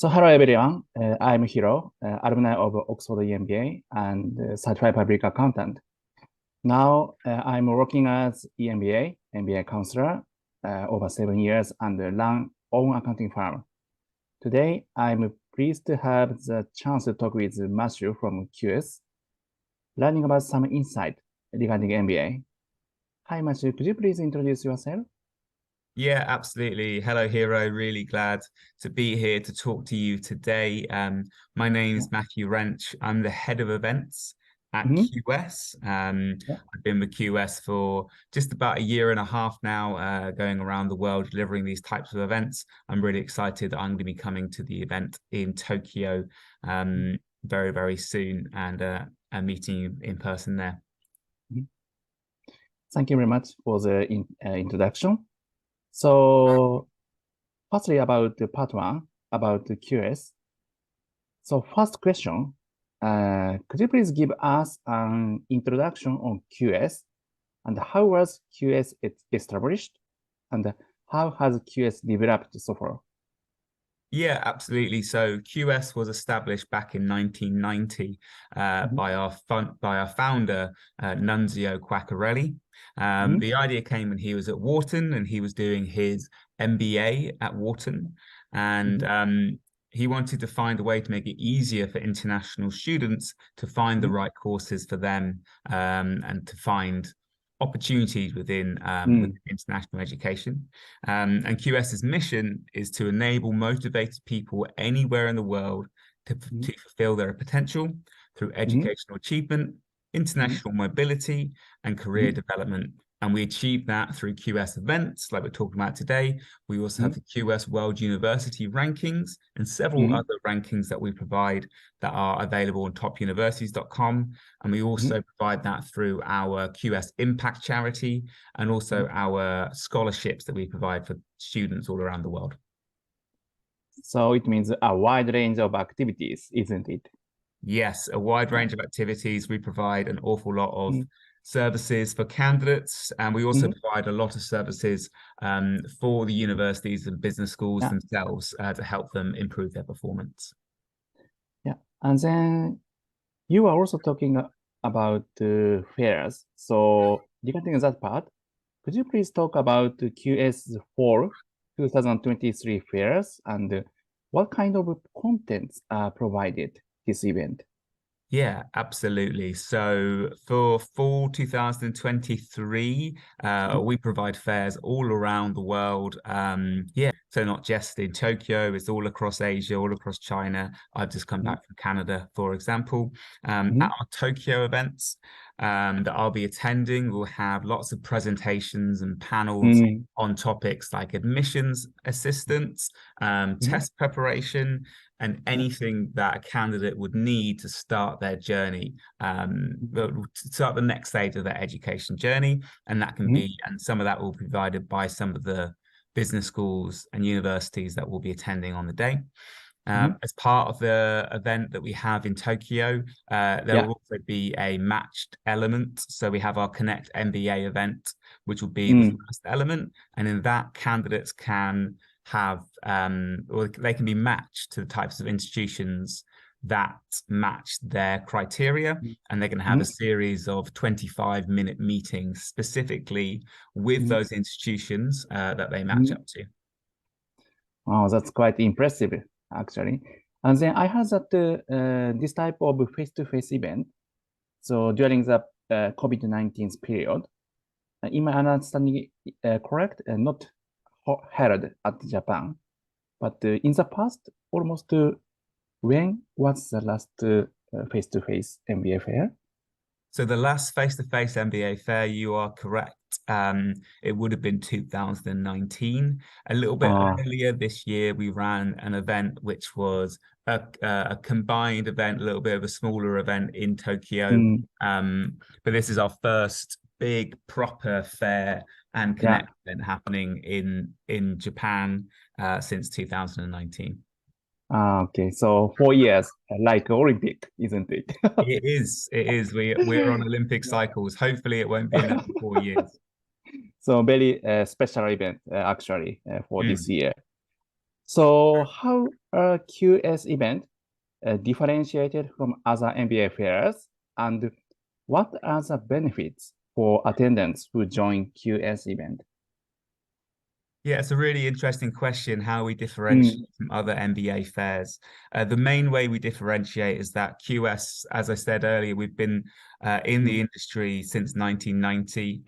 So hello everyone, I'm Hiro, alumni of Oxford EMBA and certified public accountant. Now I'm working as EMBA, MBA counselor over 7 years and run own accounting firm. Today, I'm pleased to have the chance to talk with Matthew from QS, learning about some insight regarding MBA. Hi Matthew, could you please introduce yourself? Yeah, absolutely. Hello, Hero. Really glad to be here to talk to you today. My name is Matthew Wrench. I'm the head of events at QS. I've been with QS for just about a year and a half now, going around the world delivering these types of events. I'm really excited that I'm going to be coming to the event in Tokyo very, very soon and meeting you in person there. Thank you very much for the introduction. So, firstly about the part one, about the QS. So first question, could you please give us an introduction on QS and how was QS established and how has QS developed so far? Yeah, absolutely. So QS was established back in 1990 by our founder, Nunzio Quaccarelli. The idea came when he was at Wharton and he was doing his MBA at Wharton. And he wanted to find a way to make it easier for international students to find the right courses for them and to find opportunities within international education. And QS's mission is to enable motivated people anywhere in the world to fulfill their potential through educational achievement, international mobility, and career development. And we achieve that through QS events, like we're talking about today. We also have the QS World University rankings and several other rankings that we provide that are available on topuniversities.com. And we also provide that through our QS Impact charity and also our scholarships that we provide for students all around the world. So it means a wide range of activities, isn't it? Yes, a wide range of activities. We provide an awful lot of services for candidates, and we also provide a lot of services for the universities and business schools themselves to help them improve their performance. Yeah, and then you are also talking about fairs. So regarding that part, could you please talk about the QS for 2023 fairs and what kind of contents are provided this event? Yeah, absolutely. So for fall 2023, we provide fairs all around the world. So not just in Tokyo, it's all across Asia, all across China. I've just come back from Canada, for example. At our Tokyo events that I'll be attending, we'll have lots of presentations and panels on topics like admissions assistance, test preparation, and anything that a candidate would need to start their journey, start the next stage of their education journey. And that can be, and some of that will be provided by some of the business schools and universities that will be attending on the day. As part of the event that we have in Tokyo, there will also be a matched element. So we have our Connect MBA event, which will be the first element. And in that, candidates can have, or they can be matched to the types of institutions that match their criteria, and they're going to have a series of 25-minute meetings specifically with those institutions that they match up to. Oh, that's quite impressive, actually. And then I heard that this type of face-to-face event, so during the COVID-19 period, in my understanding, correct, not held at Japan, but in the past, almost when was the last face-to-face MBA fair? So the last face-to-face MBA fair, you are correct. It would have been 2019. A little bit earlier this year, we ran an event which was a combined event, a little bit of a smaller event in Tokyo. But this is our first big proper fair and Connect event happening in Japan since 2019. Okay, so 4 years, like Olympic, isn't it? It is. We're on Olympic cycles. Hopefully it won't be another 4 years. So very special event, actually, for this year. So how are QS event differentiated from other MBA fairs, and what are the benefits for attendants who join QS event? Yeah, it's a really interesting question, how we differentiate from other MBA fairs. The main way we differentiate is that QS, as I said earlier, we've been in the industry since 1990.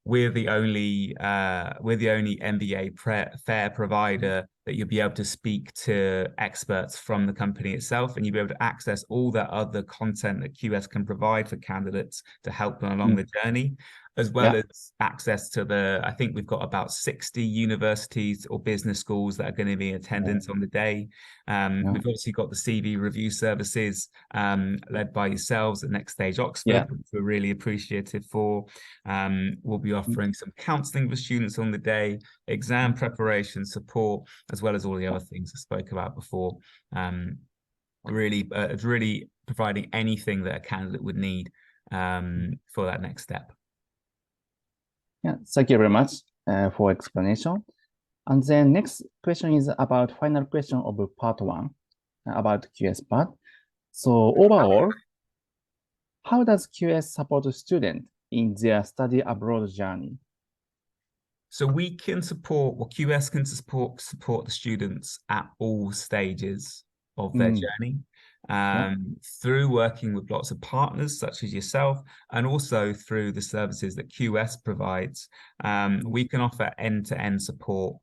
We're the only MBA fair provider that you'll be able to speak to experts from the company itself, and you'll be able to access all that other content that QS can provide for candidates to help them along the journey, as well as access to I think we've got about 60 universities or business schools that are going to be in attendance on the day. We've obviously got the CV review services led by yourselves at Next Stage Oxford, which we're really appreciative for. We'll be offering some counselling for students on the day, exam preparation support, as well as all the other things I spoke about before. It's really providing anything that a candidate would need for that next step. Yeah, thank you very much for explanation. And then next question is about final question of part 1 about QS part. So overall, how does QS support students in their study abroad journey? So we can support, well, QS can support the students at all stages of their journey. Through working with lots of partners such as yourself, and also through the services that QS provides, we can offer end-to-end support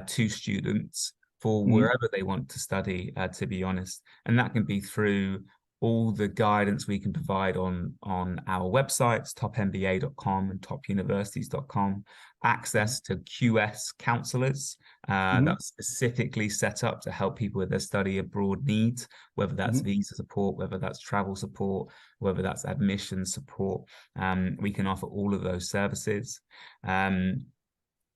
to students for wherever they want to study, to be honest. And that can be through all the guidance we can provide on our websites, topmba.com and topuniversities.com, access to QS counselors that's specifically set up to help people with their study abroad needs, whether that's visa support, whether that's travel support, whether that's admission support. We can offer all of those services.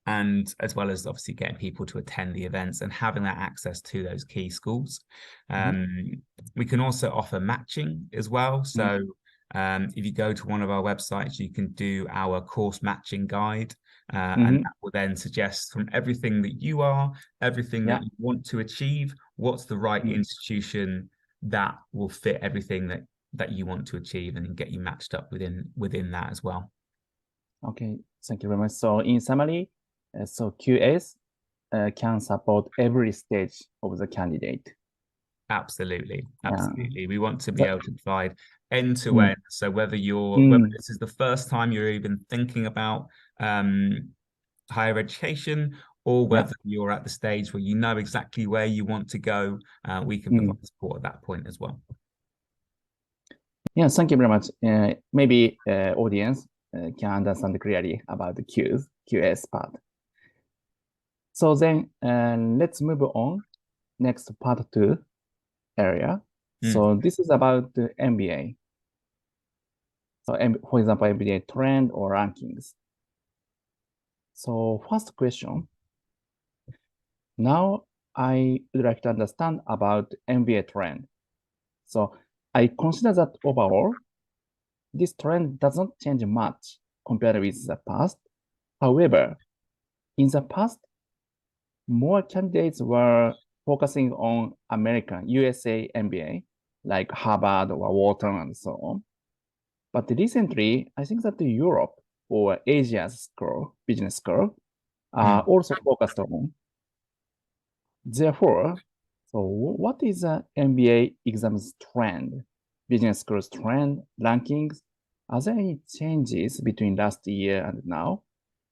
And as well as obviously getting people to attend the events and having that access to those key schools. We can also offer matching as well. So if you go to one of our websites, you can do our course matching guide, and that will then suggest from everything that you are, everything that you want to achieve, what's the right institution that will fit everything that you want to achieve, and get you matched up within that as well. Okay, thank you very much. So in summary, so QS can support every stage of the candidate. Absolutely. We want to be able to provide end-to-end. So whether this is the first time you're even thinking about higher education, or whether you're at the stage where you know exactly where you want to go, we can provide support at that point as well. Yeah, thank you very much. Maybe audience can understand clearly about the QS part. So then let's move on next part 2 area. So this is about the MBA. So for example, MBA trend or rankings. So first question. Now I would like to understand about MBA trend. So I consider that overall, this trend doesn't change much compared with the past. However, in the past, more candidates were focusing on American, USA MBA, like Harvard or Wharton and so on. But recently, I think that Europe or Asia's business school, are also focused on. Therefore, so what is the MBA exams trend, business schools trend, rankings? Are there any changes between last year and now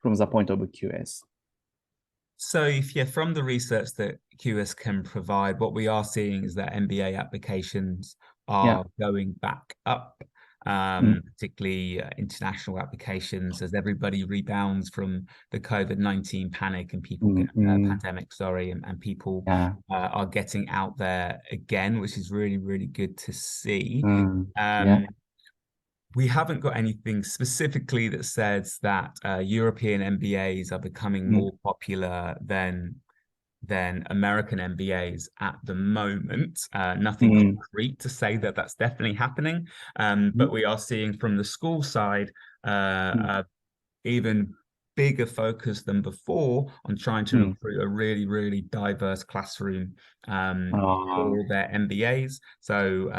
from the point of QS? So from the research that QS can provide, what we are seeing is that MBA applications are going back up, particularly international applications, as everybody rebounds from the COVID-19 panic and people get pandemic, and people are getting out there again, which is really, really good to see. We haven't got anything specifically that says that European MBAs are becoming more popular than American MBAs at the moment. Nothing concrete to say that that's definitely happening, but we are seeing from the school side even bigger focus than before on trying to recruit a really, really diverse classroom for their MBAs. So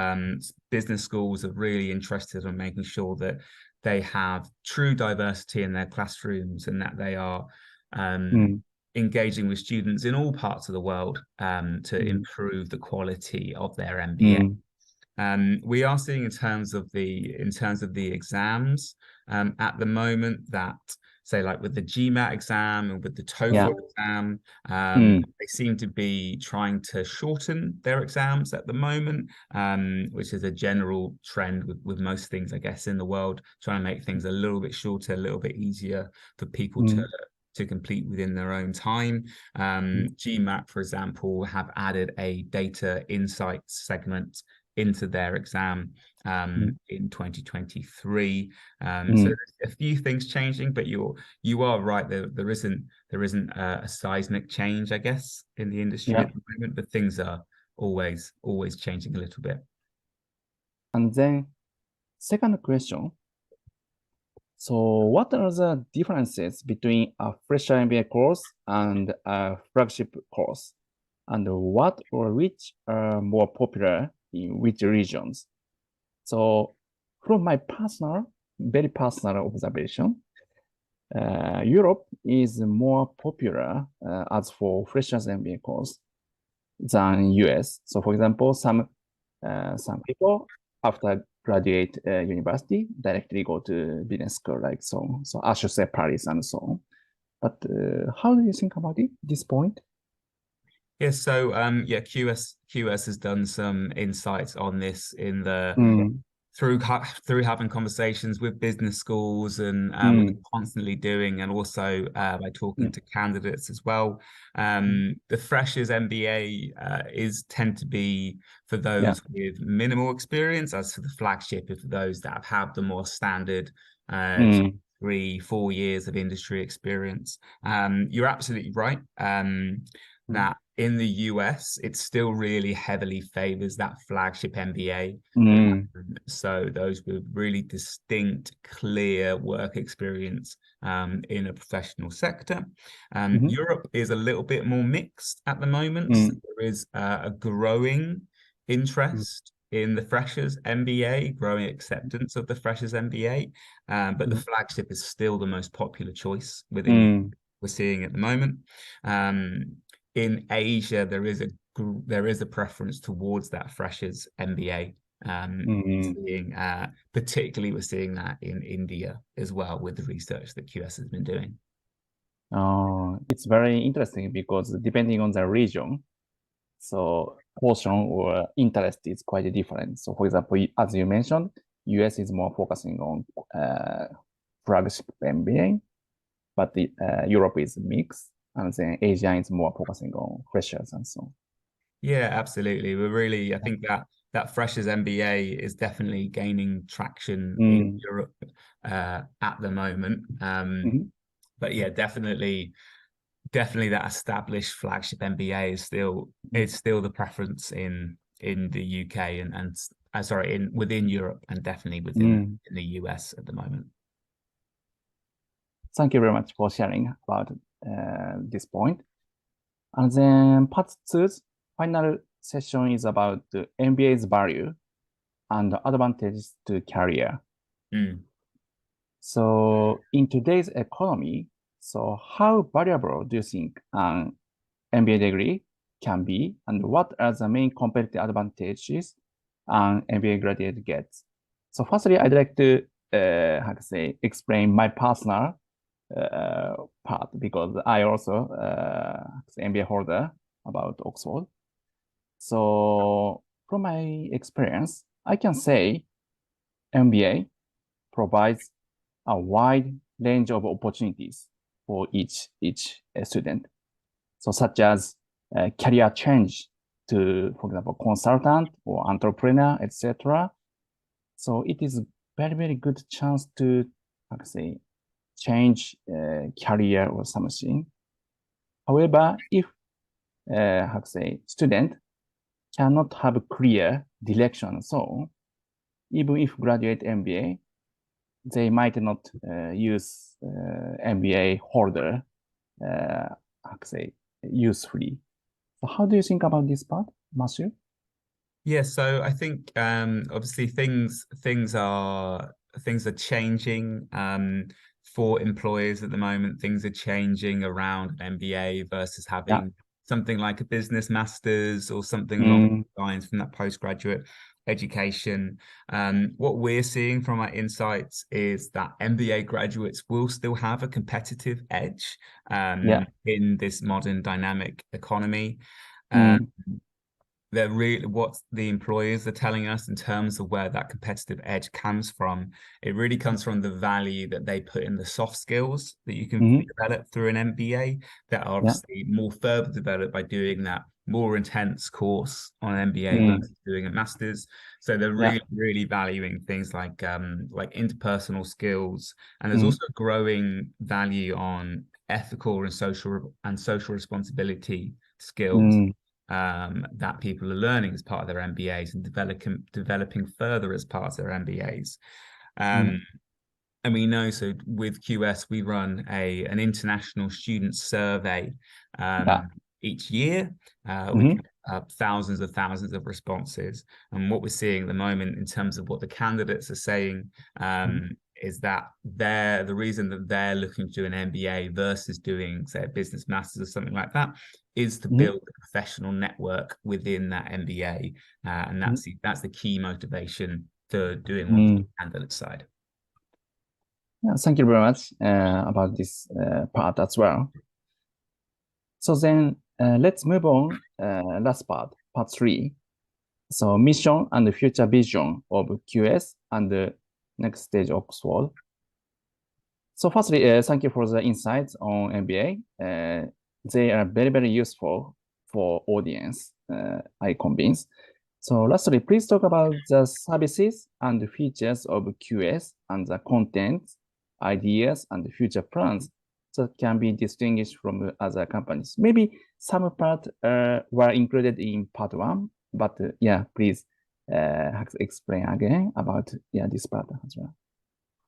business schools are really interested in making sure that they have true diversity in their classrooms and that they are engaging with students in all parts of the world to improve the quality of their MBA. We are seeing in terms of the exams at the moment that, say, like with the GMAT exam and with the TOEFL exam, they seem to be trying to shorten their exams at the moment, which is a general trend with most things, I guess, in the world, trying to make things a little bit shorter, a little bit easier for people to complete within their own time. GMAT, for example, have added a data insights segment into their exam in 2023. So there's a few things changing, but you are right. There isn't a seismic change, I guess, in the industry at the moment, but things are always changing a little bit. And then second question. So what are the differences between a fresher MBA course and a flagship course? And what or which are more popular in which regions? So from my very personal observation, Europe is more popular as for freshers MBA course than US. So for example, some people after graduate university directly go to business school, like so I should say Paris and so on. But how do you think about this point? Yeah, so QS has done some insights on this in the through having conversations with business schools and we're constantly doing, and also by talking to candidates as well. The freshers MBA tend to be for those with minimal experience, as for the flagship is for those that have had the more standard 3-4 years of industry experience. You're absolutely right. That in the US, it still really heavily favors that flagship MBA. So those with really distinct, clear work experience in a professional sector. Europe is a little bit more mixed at the moment. So there is a growing interest in the freshers MBA, growing acceptance of the freshers MBA, but the flagship is still the most popular choice within we're seeing at the moment. In Asia, there is a preference towards that freshers MBA. Particularly we're seeing that in India as well with the research that QS has been doing. It's very interesting because depending on the region, so portion or interest is quite different. So for example, as you mentioned, US is more focusing on flagship MBA, but Europe is mixed. And then Asia is more focusing on freshers and so on. Yeah, absolutely. I think that freshers MBA is definitely gaining traction in Europe at the moment. But yeah, definitely that established flagship MBA is still the preference in the UK and within Europe, and definitely within in the US at the moment. Thank you very much for sharing about this point. And then part 2's final session is about the MBA's value and advantages to career. So in today's economy, so how valuable do you think an MBA degree can be, and what are the main competitive advantages an MBA graduate gets? So firstly, I'd like to explain my personal part, because I also MBA holder about Oxford. So from my experience, I can say MBA provides a wide range of opportunities for each student. So such as career change to, for example, consultant or entrepreneur, etc. So it is very, very good chance to, change career or something. However, if student cannot have a clear direction, so even if graduate MBA, they might not use MBA holder, how to say, usefully. So how do you think about this part, Matthew? Yeah, so I think obviously things are changing for employers at the moment. Things are changing around an MBA versus having something like a business master's or something along the lines from that postgraduate education. What we're seeing from our insights is that MBA graduates will still have a competitive edge in this modern dynamic economy. They're really what the employers are telling us in terms of where that competitive edge comes from. It really comes from the value that they put in the soft skills that you can develop through an MBA that are obviously more further developed by doing that more intense course on an MBA versus doing a master's. So they're really valuing things like interpersonal skills, and there's also growing value on ethical and social responsibility skills. That people are learning as part of their MBAs and developing further as part of their MBAs. And we know, so with QS, we run an international student survey each year. We get thousands of responses. And what we're seeing at the moment in terms of what the candidates are saying is that the reason that they're looking to do an MBA versus doing, say, a business master's or something like that is to build a professional network within that MBA. And that's the key motivation for doing one from the candidate side. Yeah, thank you very much about this part as well. So then let's move on, last part 3. So mission and the future vision of QS and the next stage Oxford. So firstly, thank you for the insights on MBA. They are very useful for audience, I convince. So lastly, please talk about the services and the features of QS and the content, ideas, and the future plans that can be distinguished from other companies. Maybe some part were included in part 1, but please explain again about this part as well.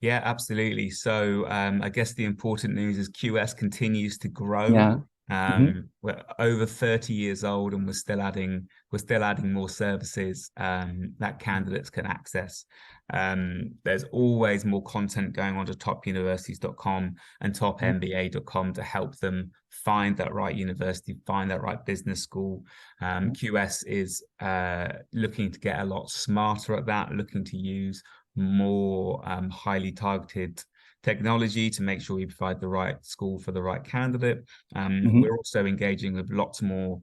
Yeah, absolutely. So I guess the important news is QS continues to grow. We're over 30 years old and we're still adding more services that candidates can access. There's always more content going on to topuniversities.com and topmba.com to help them find that right university, find that right business school. QS is looking to get a lot smarter at that, looking to use more highly targeted technology to make sure we provide the right school for the right candidate. We're also engaging with lots more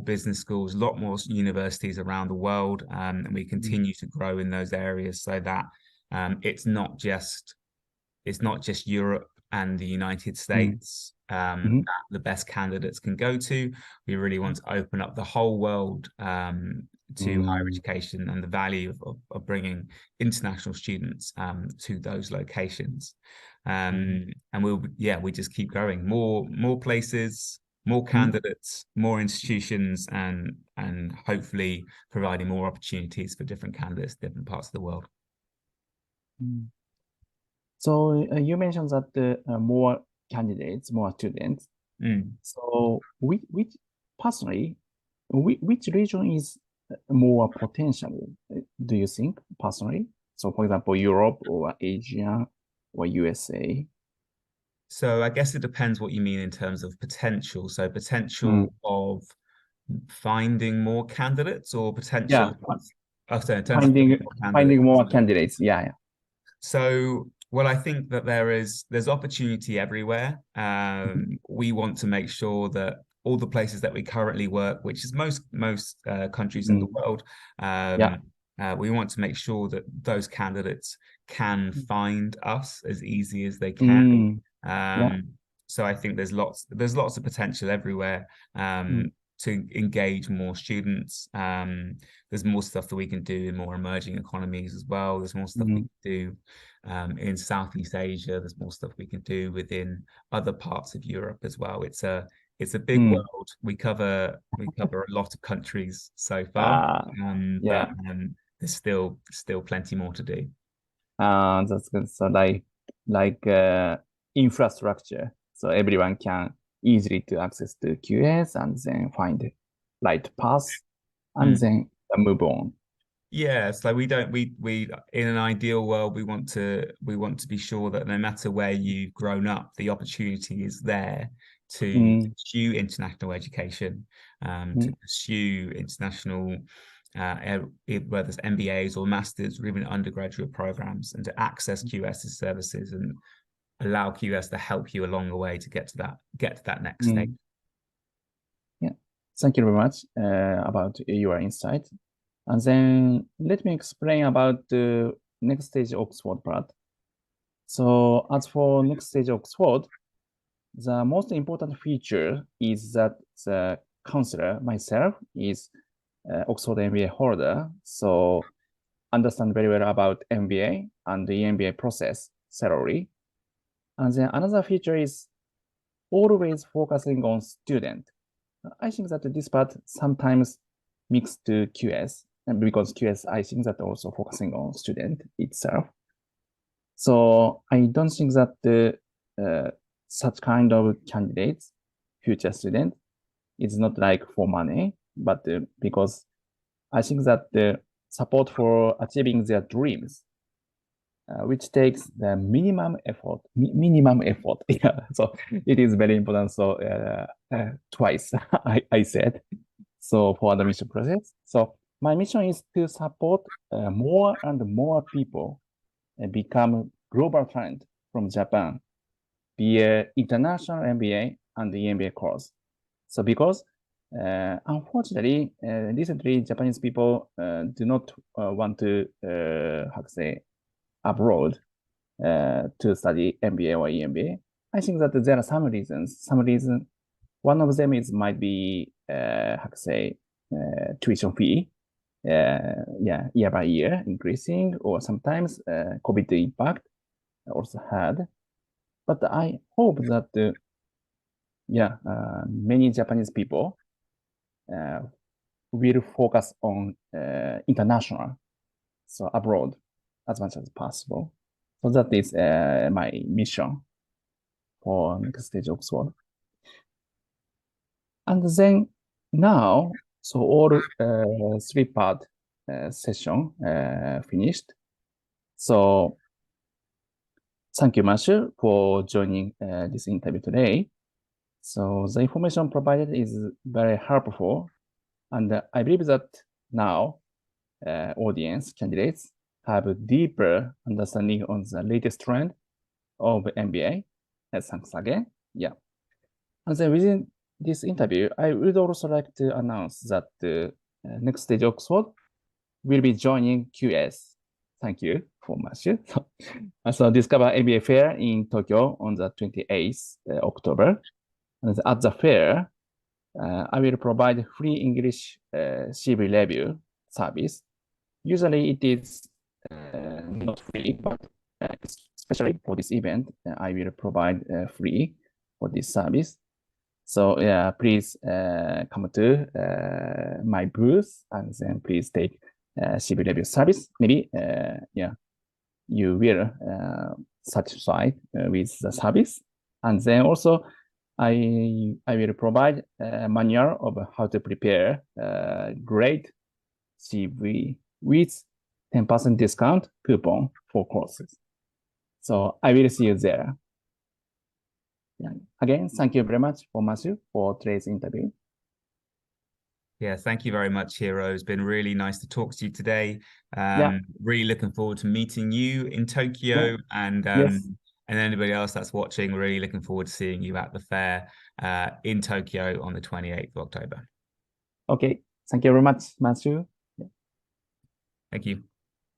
business schools, a lot more universities around the world, and we continue to grow in those areas so that it's not just Europe and the United States that the best candidates can go to. We really want to open up the whole world to higher education and the value of bringing international students to those locations. And we just keep growing, more places, more candidates, more institutions, and hopefully providing more opportunities for different candidates, different parts of the world. So you mentioned that more candidates, more students. So which region is more potential, do you think, personally? So for example, Europe or Asia or USA? So I guess it depends what you mean in terms of potential. So potential of finding more candidates or potential finding more candidates. So well, I think that there's opportunity everywhere. We want to make sure that all the places that we currently work, which is most countries in the world, we want to make sure that those candidates can find us as easy as they can. So I think there's lots of potential everywhere to engage more students. There's more stuff that we can do in more emerging economies as well. There's more stuff we can do in Southeast Asia. There's more stuff we can do within other parts of Europe as well. It's a big world. We cover a lot of countries so far, but there's still plenty more to do. That's good. So like infrastructure, so everyone can easily to access to QS and then find the right path and then move on. Yeah, so we in an ideal world we want to be sure that no matter where you've grown up, the opportunity is there to pursue international education, to pursue international whether it's MBAs or masters or even undergraduate programs, and to access QS's services and allow QS to help you along the way to get to that next stage. Yeah, thank you very much about your insight. And then let me explain about the next stage Oxford part. So as for next stage Oxford, the most important feature is that the counselor, myself, is Oxford MBA holder, so understand very well about MBA and the EMBA process thoroughly. And then another feature is always focusing on student. I think that this part sometimes mixed to QS, and because QS, I think that also focusing on student itself. So I don't think that such kind of candidates, future student, is not like for money, but because I think that the support for achieving their dreams, which takes the minimum effort. Yeah, so it is very important. So twice I said. So for the mission process. So my mission is to support more and more people become global talent from Japan, be an international MBA and the EMBA course. So because unfortunately, recently Japanese people do not want to, how to say, abroad to study MBA or EMBA. I think that there are some reasons. One of them might be, how to say, tuition fee. Year by year increasing, or sometimes COVID impact also had. But I hope that, many Japanese people will focus on international, so abroad, as much as possible. So that is my mission for next stage Oxford. And then now, so all three-part session finished. So thank you, Matthew, for joining this interview today. So the information provided is very helpful. And I believe that now audience candidates have a deeper understanding on the latest trend of MBA. Thanks again. Yeah. And then within this interview, I would also like to announce that the next stage Oxford will be joining QS. Thank you for Matthew. So Discover MBA Fair in Tokyo on the 28th October. And at the fair, I will provide free English CV review service. Usually it is not free, but especially for this event, I will provide free for this service. So please come to my booth and then please take CV review service. Maybe you will satisfied with the service. And then also I will provide a manual of how to prepare great CV with 10% discount coupon for courses. So I will see you there. Again, thank you very much for Matthew for today's interview. Yeah, thank you very much, Hiro. It's been really nice to talk to you today. Really looking forward to meeting you in Tokyo, and anybody else that's watching, really looking forward to seeing you at the fair in Tokyo on the 28th of October. Okay, thank you very much, Matthew. Thank you.